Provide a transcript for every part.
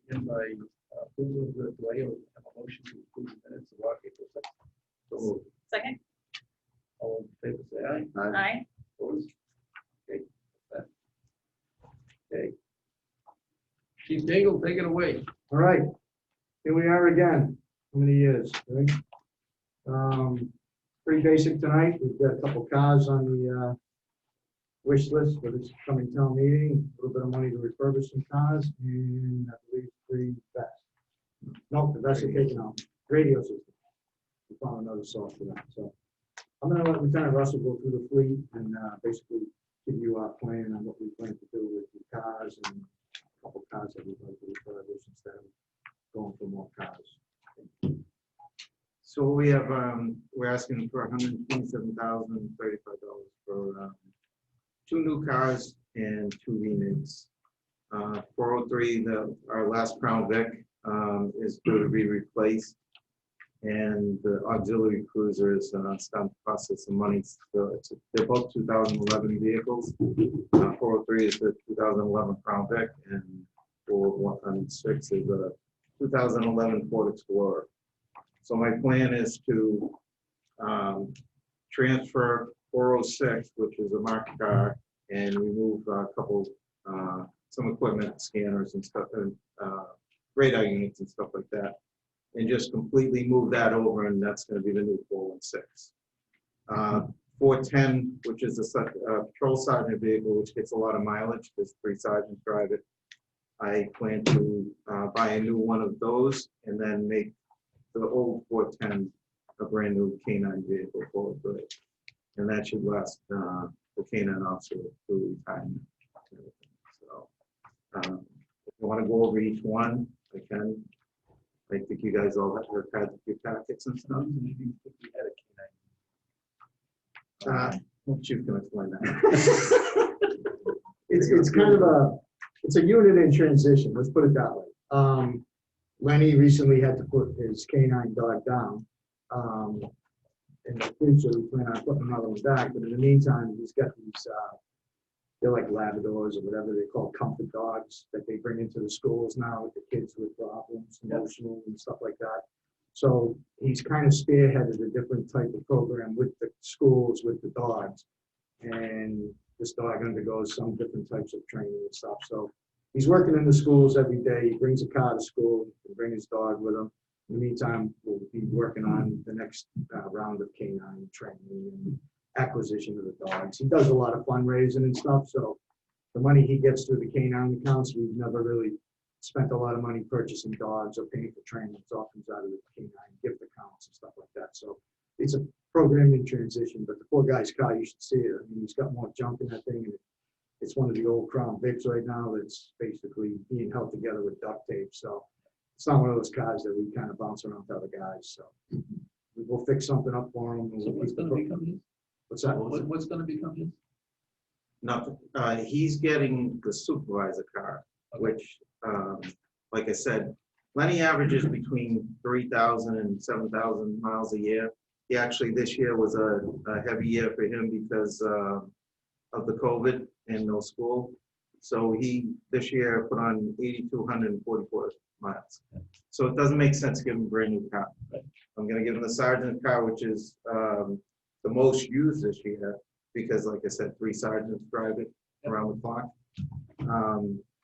Begin by approval of the, do I have a motion to approve the minutes of April 6th? So moved. Second. All in favor, say aye. Aye. Opposed? Okay. Okay. Chief Daigle, take it away. All right, here we are again. How many years? Right? Pretty basic tonight. We've got a couple cars on the wish list for this coming town meeting. A little bit of money to refurbish some cars, and I believe 3 vests. No, the vests are taken out. Radio system. We found another source for that. So I'm going to let Lieutenant Russell go through the fleet and basically give you our plan on what we plan to do with the cars and a couple cars that we'd like to refurbish instead of going for more cars. So we have, we're asking for $127,035 for 2 new cars and 2 remakes. 403, our last Crown Vic is due to be replaced, and the auxiliary cruiser is starting to cost us some money. So they're both 2011 vehicles. 403 is the 2011 Crown Vic, and 416 is a 2011 Ford Explorer. So my plan is to transfer 406, which is a marked car, and remove a couple, some equipment, scanners and stuff, and radar units and stuff like that, and just completely move that over, and that's going to be the new 416. 410, which is a patrol sergeant vehicle, which gets a lot of mileage. There's 3 sergeants drive it. I plan to buy a new one of those, and then make the old 410 a brand new K9 vehicle for it, and that should last the K9 officer through retirement. So if you want to go over each one, I can. I think you guys all have your packets and stuff. Maybe if we had a K9. Well, Chief can explain that. It's kind of it's a unit in transition. Let's put it that way. Lenny recently had to put his canine dog down. In the future, we plan on putting another one back, but in the meantime, he's got these, they're like Labradors or whatever they call, comfort dogs that they bring into the schools now with the kids with problems, emotional and stuff like that. So he's kind of spearheaded a different type of program with the schools, with the dogs. And this dog undergoes some different types of training and stuff. So he's working in the schools every day. He brings a car to school, he can bring his dog with him. In the meantime, we'll be working on the next round of canine training and acquisition of the dogs. He does a lot of fundraising and stuff, so the money he gets through the canine accounts, we've never really spent a lot of money purchasing dogs or paying for training. It all comes out of the canine gift accounts and stuff like that. So it's a program in transition, but the poor guy's car, you should see it. I mean, he's got more junk in that thing, and it's one of the old Crown Vics right now that's basically being held together with duct tape. So it's not one of those cars that we kind of bounce around to other guys. So we'll fix something up for him. So what's going to become his? What's that? What's going to become his? Nothing. He's getting the supervisor car, which, like I said, Lenny averages between 3,000 and 7,000 miles a year. He actually, this year was a heavy year for him because of the COVID and no school. So he, this year, put on 8,244 miles. So it doesn't make sense to give him a brand new car. I'm going to give him the sergeant car, which is the most used this year because, like I said, 3 sergeants drive it around the clock.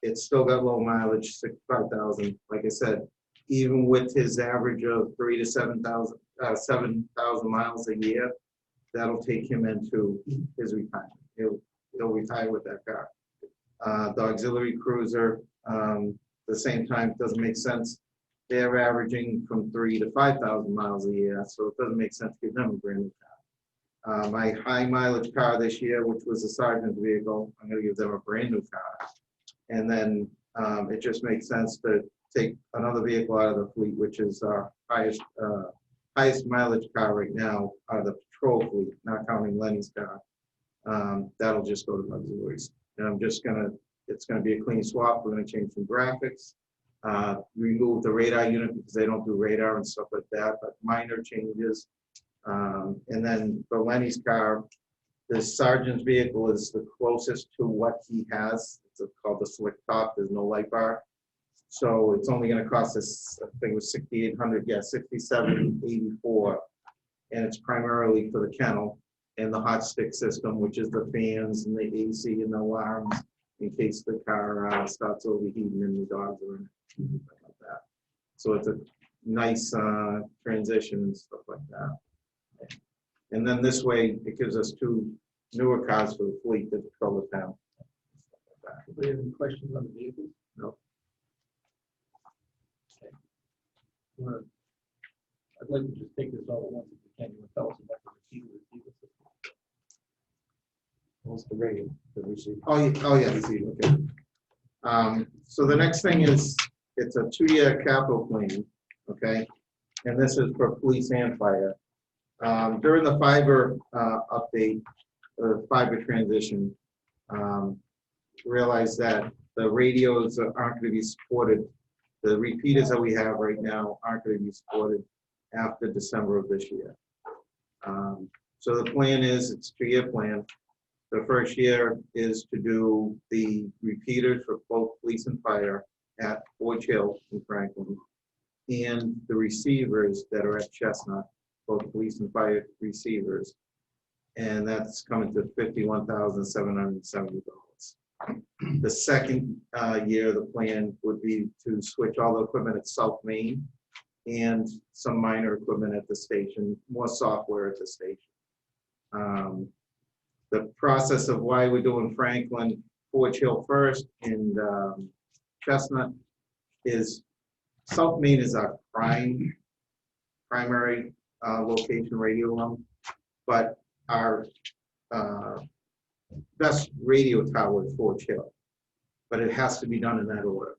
It's still got low mileage, 65,000. Like I said, even with his average of 3,000 to 7,000 miles a year, that'll take him into his retirement. He'll retire with that car. The auxiliary cruiser, the same time, doesn't make sense. They're averaging from 3,000 to 5,000 miles a year, so it doesn't make sense to give them a brand new car. My high mileage car this year, which was a sergeant's vehicle, I'm going to give them a brand new car. And then it just makes sense to take another vehicle out of the fleet, which is our highest mileage car right now out of the patrol fleet, not counting Lenny's car. That'll just go to auxiliaries. And I'm just it's gonna be a clean swap. We're gonna change some graphics, remove the radar unit because they don't do radar and stuff like that, but minor changes. And then for Lenny's car, The sergeant's vehicle is the closest to what he has. It's called the slick top. There's no light bar. So it's only gonna cost us, I think it was 6,800, yeah, 6,784. And it's primarily for the kennel and the hot stick system, which is the fans and the AC and the alarms in case the car starts overheating and the dogs are in it, something like that. So it's a nice transition and stuff like that. And then this way, it gives us 2 newer cars for the fleet that patrol the town. Do you have any questions on the vehicles? No. Okay. I'd like to just take this all at once if you can. You want to tell us about the receiver system? What's the radio that we see? Oh, yeah, I see, okay. So the next thing is, it's a 2-year capital plan, okay? And this is for police and fire. During the fiber update, the fiber transition, realized that the radios aren't going to be supported. The repeaters that we have right now aren't going to be supported after December of this year. So the plan is, it's a 2-year plan. The first year is to do the repeaters for both police and fire at Forge Hill in Franklin, and the receivers that are at Chestnut, both police and fire receivers. And that's coming to $51,770. The second year, the plan would be to switch all the equipment at South Main and some minor equipment at the station, more software at the station. The process of why we're doing Franklin, Forge Hill first, and Chestnut is South Main is our primary location radio room, but our best radio tower is Forge Hill, but it has to be done in that order.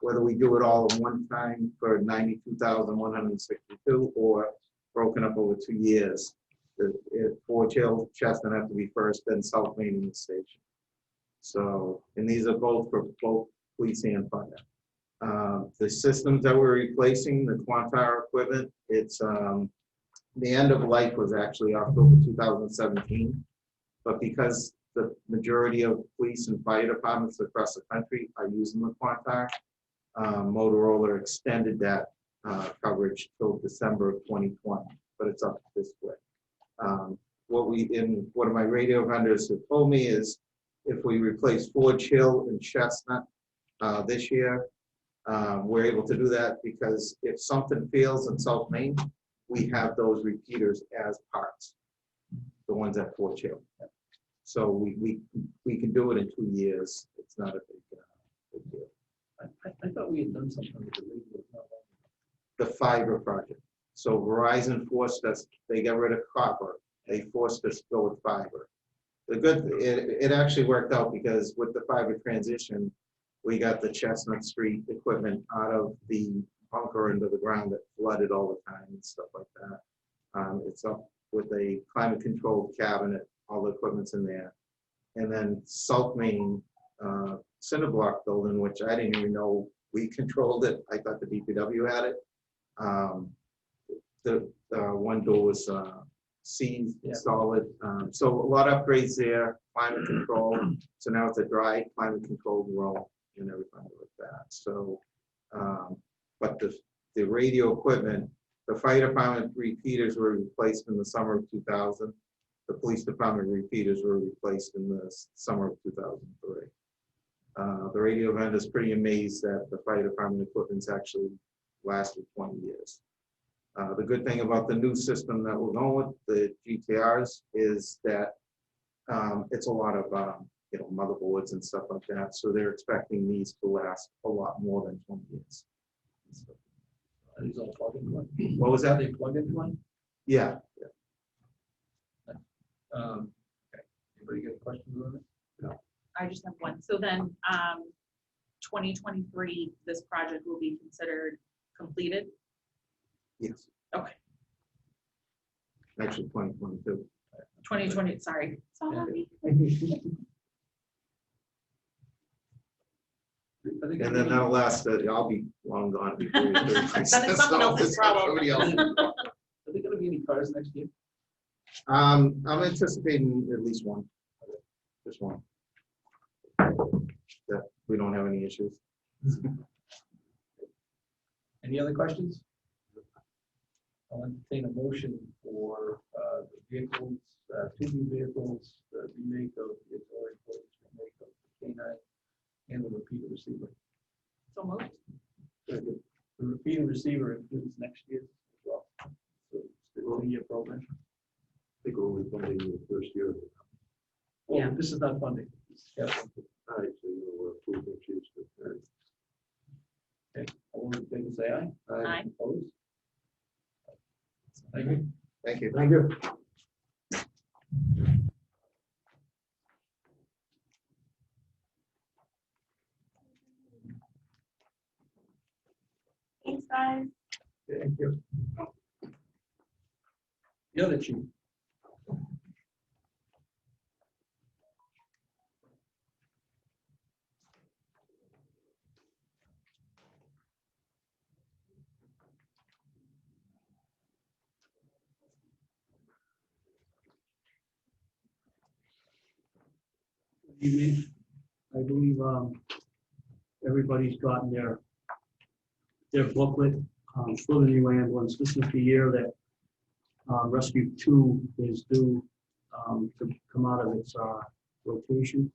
Whether we do it all in one time for 92,162 or broken up over 2 years, Forge Hill, Chestnut have to be first, then South Main in the station. So, and these are both for both police and fire. The systems that we're replacing, the Quantar equipment, it's the end of life was actually October 2017, but because the majority of police and fire departments across the country are using the Quantar, Motorola extended that coverage till December of 2020, but it's up this way. One of my radio vendors have told me is if we replace Forge Hill and Chestnut this year, we're able to do that because if something fails in South Main, we have those repeaters as parts, the ones at Forge Hill. So we can do it in 2 years. It's not a big deal. I thought we had done something with the radio. The fiber project. So Verizon forced us, they got rid of copper. They forced us to go with fiber. It actually worked out because with the fiber transition, we got the Chestnut Street equipment out of the bunker into the ground that flooded all the time and stuff like that. It's up with a climate controlled cabinet, all the equipment's in there. And then South Main cinder block building, which I didn't even know we controlled it. I thought the DPW had it. The one door was seized, solid. So a lot of upgrades there, climate control. So now it's a dry climate controlled room and everything like that. So, but the radio equipment, the fire department repeaters were replaced in the summer of 2000. The police department repeaters were replaced in the summer of 2003. The radio vendor is pretty amazed that the fire department equipment's actually lasted 20 years. The good thing about the new system that we're going with, the GTRs, is that it's a lot of motherboards and stuff like that. So they're expecting these to last a lot more than 20 years. Are these all plug and play? What was that? Are they plug and play? Yeah. Okay. Anybody got questions on it? I just have one. So then 2023, this project will be considered completed? Yes. Okay. Actually, 2022. 2020, sorry. Sorry. And And then that'll last, I'll be long gone before you. Then it's someone else's problem. Are there going to be any cars next year? I'm anticipating at least one, just one. That we don't have any issues. Any other questions? I'll entertain a motion for the vehicles, two new vehicles, the remake of the authority remake of the K9 and the repeater receiver. So moved. Very good. The repeater receiver includes next year as well. So it's the 1-year program. I think we're only funding the first year. Well, Yeah. this is not funding. This is capital. All right, so we're approving next year. Okay, all in favor, say aye. Aye. Opposed? Thank you. Thank you. Thank you. Thanks, guys. Thank you. The other chief. Good evening. I believe everybody's gotten their booklet for the new ambulance. This is the year that Rescue 2 is due to come out of its rotation.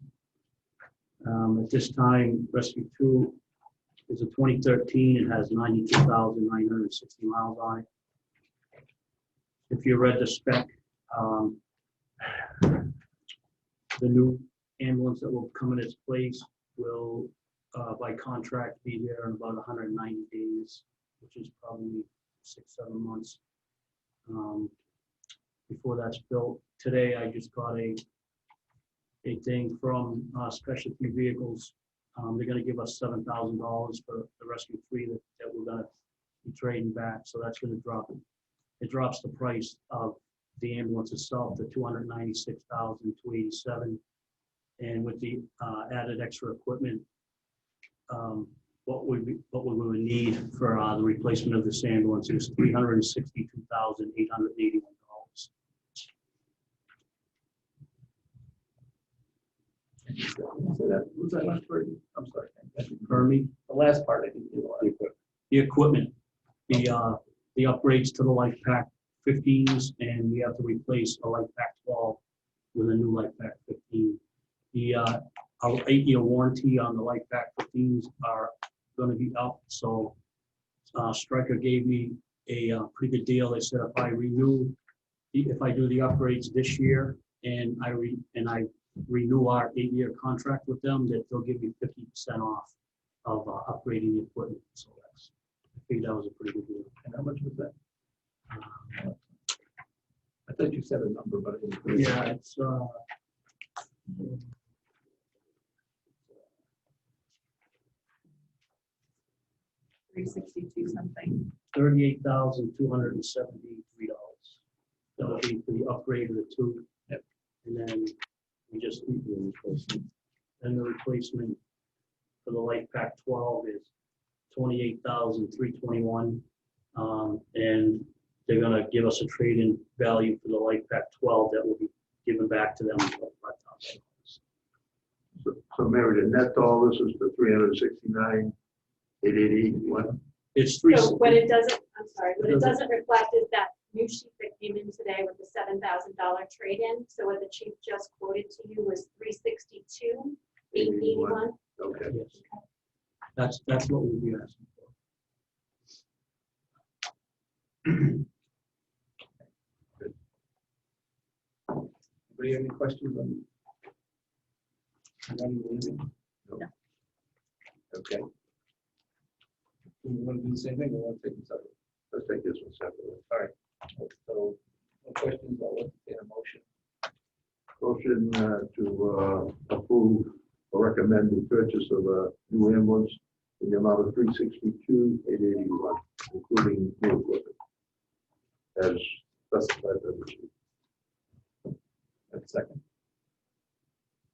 At this time, Rescue 2 is a 2013. It has 92,960 miles on it. If you read the spec, the new ambulance that will come in its place will, by contract, be there in about 190 days, which is probably 6-7 months before that's built. Today, I just got a thing from Specialty Vehicles. They're going to give us $7,000 for the Rescue 3 that we're going to be trading back. So that's going to drop it. It drops the price of the ambulance itself to $296,287. And with the added extra equipment, what we would need for the replacement of this ambulance is $362,881. So that was that last part? I'm sorry. For me, The last part I didn't do. the equipment, the upgrades to the Life Pack 15s, and we have to replace a Life Pack 12 with a new Life Pack 15. Our 8-year warranty on the Life Pack 15s are going to be up. So Stryker gave me a pretty good deal. They said if I do the upgrades this year and I renew our 8-year contract with them, that they'll give me 50% off of upgrading the equipment. So I think that was a pretty good deal. And how much was that? I thought you said a number, but I didn't. Yeah, it's 362 something. $38,273. That'll be for the upgrade of the 2. Yep. And then we just need the replacement. And the replacement for the Life Pack 12 is $28,321. And they're gonna give us a trade-in value for the Life Pack 12 that will be given back to them. $5,000. So Mary, the net dollars is the 369,881. It's three. So what it doesn't, I'm sorry, what it doesn't reflect is that new sheet that came in today with the $7,000 trade-in. So what the chief just quoted to you was 362,881. Okay. Yes. That's what we'll be asking for. Anybody have any questions on? Running the meeting? No. Okay. Do we want to do the same thing or want to take this out? Let's take this one separately. All right. So, no questions, I'll entertain a motion. Motion to approve or recommend the purchase of a new ambulance in the amount of 362,881, including new equipment, as specified by the chief. That's second.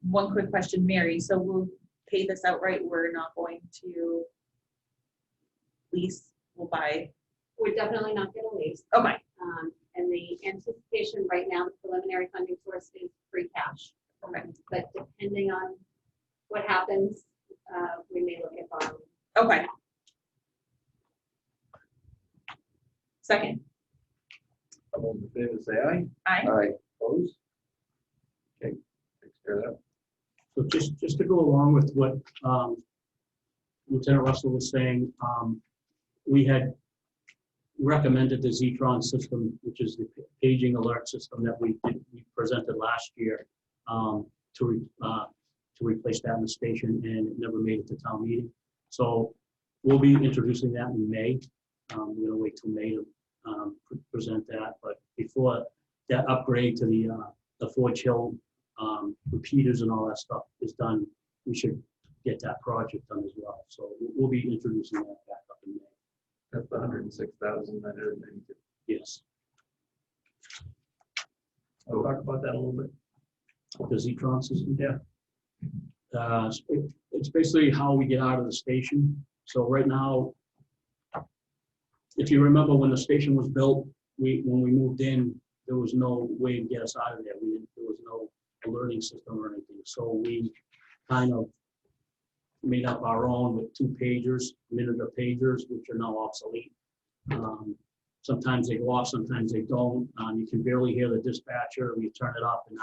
One quick question, Mary. So we'll pay this outright. We're not going to lease. We'll buy. We're definitely not gonna lease. Okay. And and the anticipation right now, the preliminary funding source is free cash. Okay. But depending on what happens, we may look at borrowing. Okay. Second. All those in favor say aye. Aye. Aye. Opposed? Okay, takes care of that. So just to go along with what Lieutenant Russell was saying, we had recommended the Zetron system, which is the paging alert system that we presented last year, to replace that in the station, and it never made it to town meeting. So we'll be introducing that in May. We're gonna wait till May to present that, but before that upgrade to the Forge Hill repeaters and all that stuff is done, we should get that project done as well. So we'll be introducing that back up in May. That's the 106,992. Yes, We'll talk about that a little bit. the Zetron system. Yeah. It's basically how we get out of the station. So right now, if you remember when the station was built, when we moved in, there was no way to get us out of there. There was no alerting system or anything. So we kind of made up our own with 2 pagers, miniature pagers, which are now obsolete. Sometimes they go off, sometimes they don't. You can barely hear the dispatcher. You turn it up, and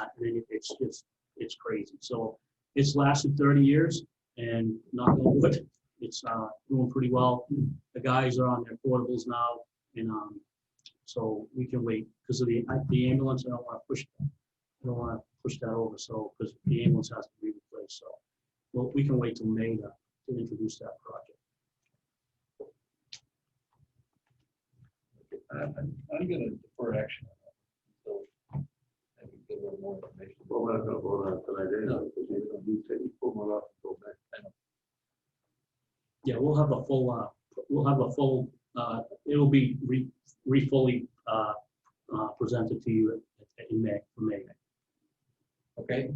it's crazy. So it's lasted 30 years, and knock on wood, it's doing pretty well. The guys are on their portables now, and so we can wait because of the ambulance. I don't want to push that over. So because the ambulance has to be replaced, so well, we can wait till May to introduce that project. I'm going to defer action on that. So I can get a little more information. Well, we're not gonna vote on it tonight anyway, because you said you pulled one off until May. Yeah, we'll have a full, it'll be fully presented to you in May, for May. Okay.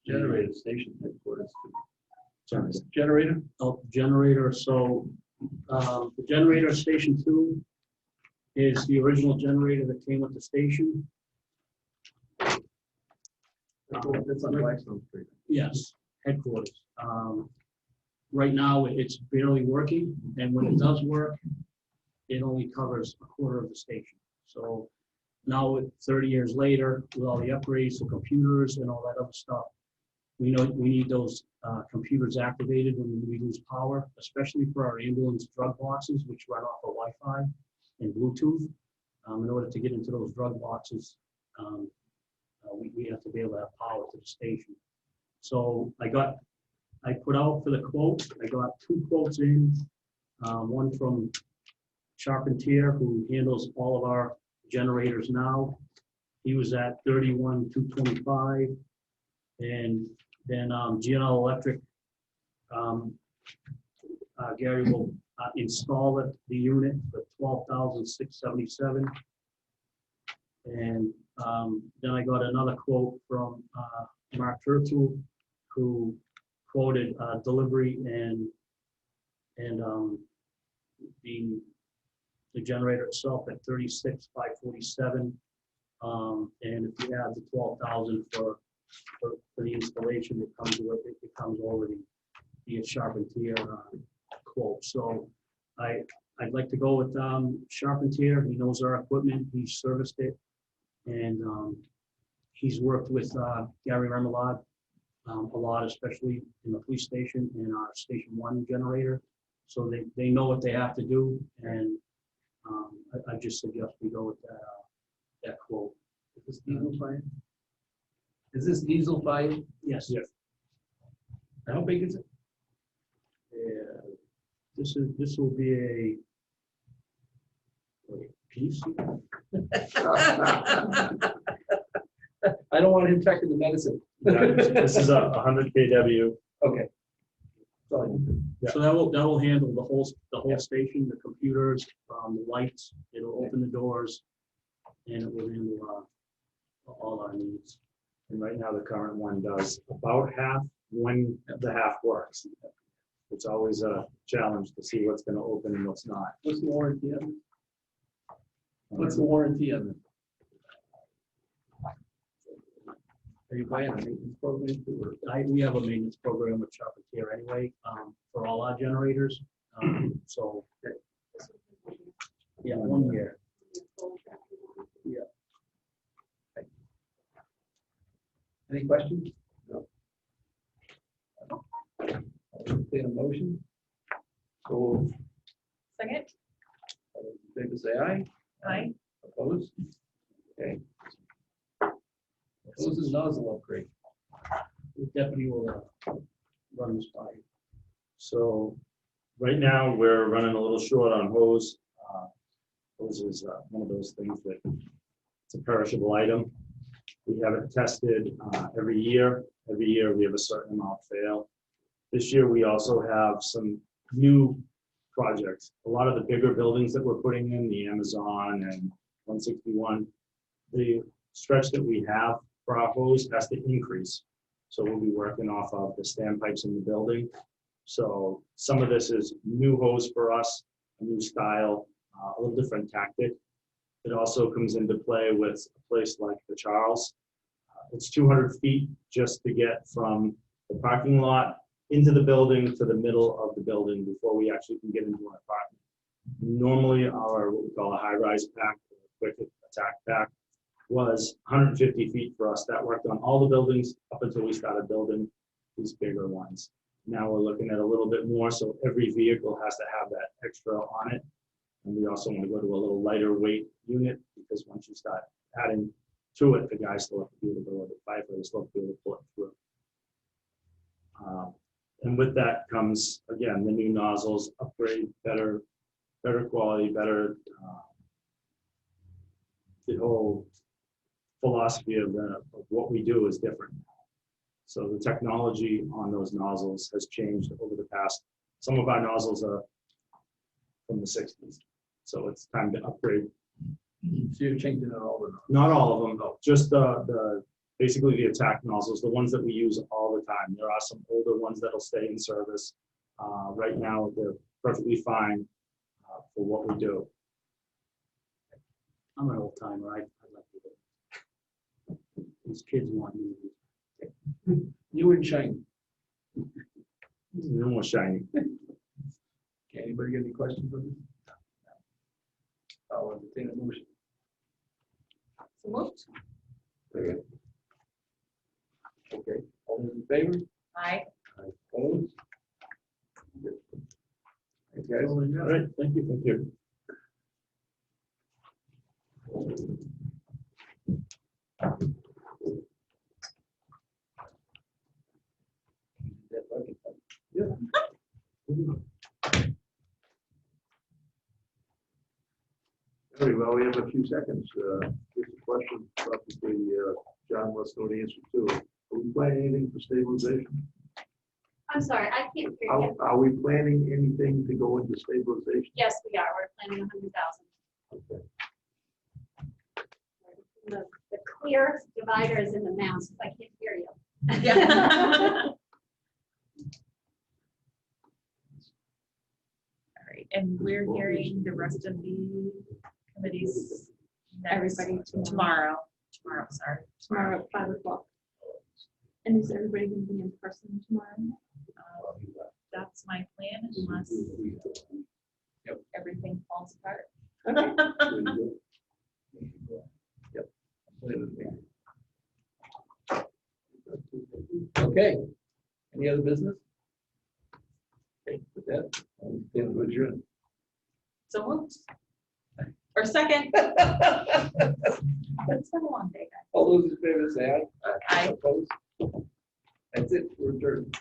Generator station headquarters. Sorry. Generator? Oh, generator, so the generator station 2 is the original generator that came with the station. That's on Blackstone Street. Yes, headquarters. Right now, it's barely working, and when it does work, it only covers a quarter of the station. So now, 30 years later, with all the upgrades, the computers and all that other stuff, we know we need those computers activated when we lose power, especially for our ambulance drug boxes, which run off of Wi-Fi and Bluetooth. In order to get into those drug boxes, we have to be able to have power to the station. So I put out for the quotes. I got 2 quotes in, one from Charpentier, who handles all of our generators now. He was at $31,225, and then GNL Electric, Gary will install the unit for $12,677, and then I got another quote from Mark Turtle, who quoted delivery and the generator itself at $36,547, and if you add the $12,000 for the installation, it comes over the Charpentier quote. So I'd like to go with Charpentier. He knows our equipment. He's serviced it, and he's worked with Gary Remoulade a lot, especially in the police station and our Station 1 generator. So they know what they have to do, and I just suggest we go with that quote. Is this diesel fired? Is this diesel fired? Yes. Yes. How big is it? This will be a piece. I don't want him checking the medicine. This is a 100 kW. Okay. So that will handle the whole station, the computers, the lights. It'll open the doors, and it will handle all our needs. And right now, the current one does about half when the half works. It's always a challenge to see what's going to open and what's not. What's the warranty on What's the warranty on it? Are you buying a maintenance program too, or? We have a maintenance program with Carpentier anyway, for all our generators. So, yeah, 1 year. Any questions? No. I'll entertain a motion. So, Second? all those in favor say aye. Aye. Opposed? Okay. Hose and nozzle upgrade. The deputy will run this by you. So right now, we're running a little short on hose. Hose is one of those things that it's a perishable item. We have it tested every year. Every year we have a certain amount fail. This year we also have some new projects. A lot of the bigger buildings that we're putting in, the Amazon and 161, the stretch that we have for our hose has to increase. So we'll be working off of the standpipes in the building. So some of this is new hose for us, a new style, a little different tactic. It also comes into play with a place like the Charles. It's 200 feet just to get from the parking lot into the building to the middle of the building before we actually can get into an apartment. Normally our, what we call a high-rise pack, or quick attack pack, was 150 feet for us. That worked on all the buildings up until we started building these bigger ones. Now we're looking at a little bit more, so every vehicle has to have that extra on it. And we also want to go to a little lighter weight unit, because once you start adding to it, the guys still have to be able to go, the firefighters still have to be able to pull it through. And with that comes, again, the new nozzles, upgrade, better quality, better, the whole philosophy of what we do is different. So the technology on those nozzles has changed over the past. Some of our nozzles are from the 60s. So it's time to upgrade. So you're changing it all or not? Not all of them, though. Just basically the attack nozzles, the ones that we use all the time. There are some older ones that'll stay in service. Right now, they're perfectly fine for what we do. I'm an old timer. I'd like to do. These kids want me. New and shiny. No more shiny. Okay, anybody got any questions on this? I'll entertain a motion. So moved. Okay, all those in favor? Aye. Opposed? Thanks, guys. All right, thank you, thank you. Yeah. Very well, we have a few seconds. Here's a question probably John wants to know the answer to. Are we planning anything for stabilization? I'm sorry, I can't hear you. Are we planning anything to go into stabilization? Yes, we are. We're planning 100,000. Okay. The clear divider is in the mouse, so I can't hear you. Yeah. All right, and we're hearing the rest of the committees. next- Everybody tomorrow. Tomorrow, sorry. Tomorrow at 5 o'clock. And is everybody going to be in person tomorrow? That's my plan unless everything falls apart. Okay, any other business? Okay, with that, I'll stand to adjourn. So moved. Or second. It's been a long day, guys. All those in favor say aye. Aye. Opposed? That's it, we're adjourned.